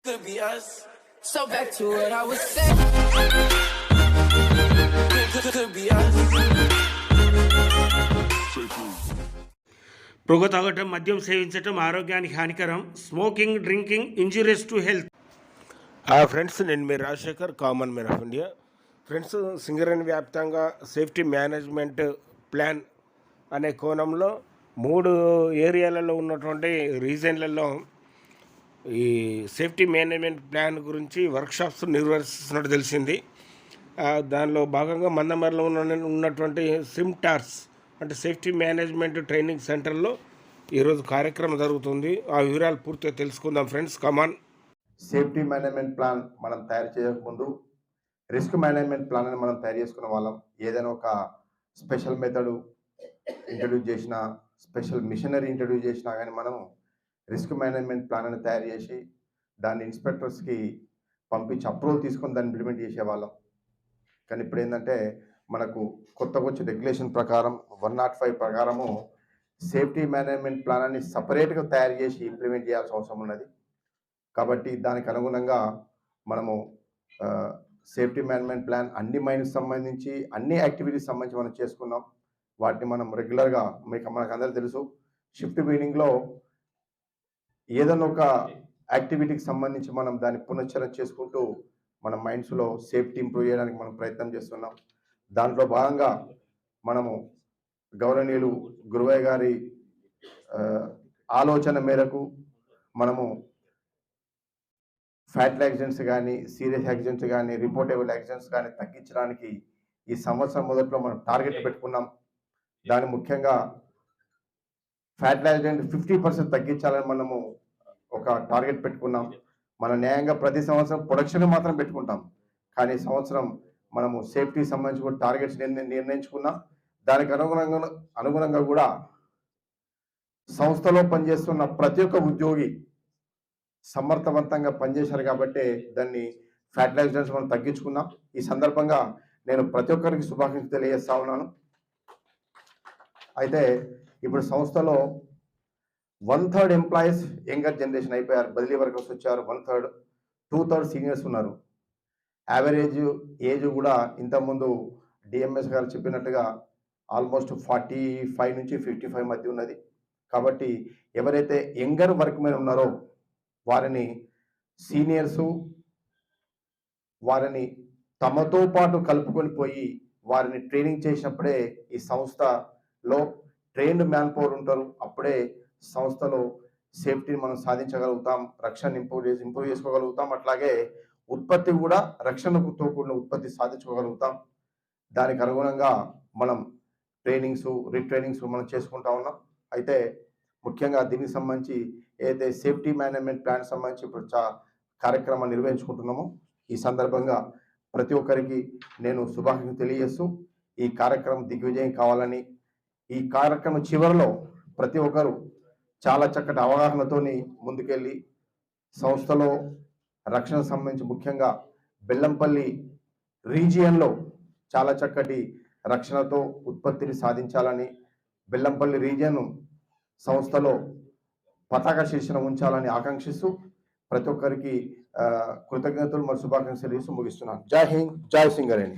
could be us. So back to what I was saying. Could be us. పొగ తాగటం, మద్యం సేవించటం ఆరోగ్యానికి హానికరం. Smoking, drinking injurious to health. Friends, నేను మీ Rajasekhar, common man of India. Friends, Singareni వ్యాప్తంగా సేఫ్టీ మేనేజ్మెంట్ ప్లాన్ అనే కోణంలో 3 ఏరియాలలో ఉన్నటువంటి రీజన్లలో ఈ సేఫ్టీ మేనేజ్మెంట్ ప్లాన్ గురించి వర్క్షాప్స్ నిర్వహిస్తున్నట్టు తెలిసింది. దానిలో భాగంగా మందమరిలో ఉన్నటువంటి సిమ్టార్స్ అంటే సేఫ్టీ మేనేజ్మెంట్ ట్రైనింగ్ సెంటర్లో ఈరోజు కార్యక్రమం జరుగుతుంది. ఆ వివరాలు పూర్తిగా తెలుసుకుందాం ఫ్రెండ్స్. కమాన్. సేఫ్టీ మేనేజ్మెంట్ ప్లాన్ మనం తయారు చేయకముందు రిస్క్ మేనేజ్మెంట్ ప్లాన్ అని మనం తయారు చేసుకునే వాళ్ళం. ఏదైనా ఒక స్పెషల్ మెథడ్ ఇంట్రడ్యూస్ చేసినా, స్పెషల్ మిషనరీ ఇంట్రడ్యూస్ చేసినా కానీ మనం రిస్క్ మేనేజ్మెంట్ ప్లాన్ అని తయారు చేసి దాన్ని ఇన్స్పెక్టర్స్కి పంపించి అప్రూవల్ తీసుకొని దాన్ని ఇంప్లిమెంట్ చేసేవాళ్ళం. కానీ ఇప్పుడు ఏంటంటే మనకు కొత్తగా వచ్చే రెగ్యులేషన్ ప్రకారం 105 ప్రకారము సేఫ్టీ మేనేజ్మెంట్ ప్లాన్ అని సపరేట్గా తయారు చేసి ఇంప్లిమెంట్ చేయాల్సిన అవసరం ఉన్నది. కాబట్టి దానికి అనుగుణంగా మనము సేఫ్టీ మేనేజ్మెంట్ ప్లాన్ అన్ని మైన్స్ సంబంధించి అన్ని యాక్టివిటీస్ సంబంధించి మనం చేసుకున్నాం. వాటిని మనం రెగ్యులర్గా మనకు అందరూ తెలుసు, షిఫ్ట్ మీటింగ్లో ఏదైనా ఒక యాక్టివిటీకి సంబంధించి మనం దాన్ని పునశ్చరణ చేసుకుంటూ మన మైండ్స్లో సేఫ్టీ ఇంప్రూవ్ చేయడానికి మనం ప్రయత్నం చేస్తున్నాం. దాంట్లో భాగంగా మనము గౌరవనీయులు గురువయ్య గారి ఆలోచన మేరకు మనము ఫ్యాటల్ యాక్సిడెంట్స్ కానీ, సీరియస్ యాక్సిడెంట్స్ కానీ, రిపోర్టబుల్ యాక్సిడెంట్స్ కానీ తగ్గించడానికి ఈ సంవత్సరం మొదట్లో మనం టార్గెట్ పెట్టుకున్నాం. దాని ముఖ్యంగా ఫ్యాటల్ యాక్సిడెంట్ 50% తగ్గించాలని మనము ఒక టార్గెట్ పెట్టుకున్నాం. మన న్యాయంగా ప్రతి సంవత్సరం ప్రొడక్షన్ మాత్రం పెట్టుకుంటాం, కానీ సంవత్సరం మనము సేఫ్టీ సంబంధించి కూడా టార్గెట్స్ నిర్ణయించుకున్నాం. దానికి అనుగుణంగా కూడా సంస్థలో పనిచేస్తున్న ప్రతి ఒక్క ఉద్యోగి సమర్థవంతంగా పనిచేశారు కాబట్టి దాన్ని ఫ్యాటల్ యాక్సిడెంట్స్ మనం తగ్గించుకున్నాం. ఈ సందర్భంగా నేను ప్రతి ఒక్కరికి శుభాకాంక్షలు తెలియజేస్తా ఉన్నాను. అయితే ఇప్పుడు సంస్థలో 1/3 ఎంప్లాయీస్ యంగర్ జనరేషన్ అయిపోయారు, బదిలీ వర్కర్స్ వచ్చారు. 1/3, 2/3 సీనియర్స్ ఉన్నారు. యావరేజ్ ఏజ్ కూడా ఇంతకుముందు డిఎంఎస్ గారు చెప్పినట్టుగా ఆల్మోస్ట్ 45 నుంచి 55 మధ్య ఉన్నది. కాబట్టి ఎవరైతే యంగర్ వర్క్ మెన్ ఉన్నారో వారిని సీనియర్సు వారిని తమతో పాటు కలుపుకొని పోయి వారిని ట్రైనింగ్ చేసినప్పుడే ఈ సంస్థలో ట్రైన్డ్ మ్యాన్ పవర్ ఉంటారు. అప్పుడే సంస్థలో సేఫ్టీని మనం సాధించగలుగుతాం, రక్షణ ఇంప్రూవ్ చేసుకోగలుగుతాం. అట్లాగే ఉత్పత్తి కూడా రక్షణతో కూడిన ఉత్పత్తి సాధించుకోగలుగుతాం. దానికి అనుగుణంగా మనం రీట్రైనింగ్స్ మనం చేసుకుంటా ఉన్నాం. అయితే ముఖ్యంగా దీనికి సంబంధించి ఏదైతే సేఫ్టీ మేనేజ్మెంట్ ప్లాన్ సంబంధించి ఇప్పుడు కార్యక్రమాన్ని నిర్వహించుకుంటున్నామో ఈ సందర్భంగా ప్రతి ఒక్కరికి నేను శుభాకాంక్షలు తెలియజేస్తూ ఈ కార్యక్రమం దిగ్విజయం కావాలని, ఈ కార్యక్రమం చివరిలో ప్రతి ఒక్కరు చాలా చక్కటి అవగాహనతోని ముందుకెళ్ళి సంస్థలో రక్షణ సంబంధించి ముఖ్యంగా బెల్లంపల్లి రీజియన్లో చాలా చక్కటి రక్షణతో ఉత్పత్తిని సాధించాలని, బెల్లంపల్లి రీజియన్ సంస్థలో పతాక శీర్షణ ఉంచాలని ఆకాంక్షిస్తూ ప్రతి ఒక్కరికి కృతజ్ఞతలు మరియు శుభాకాంక్షలు ముగిస్తున్నాను. జై హింద్, జై సింగరేణి.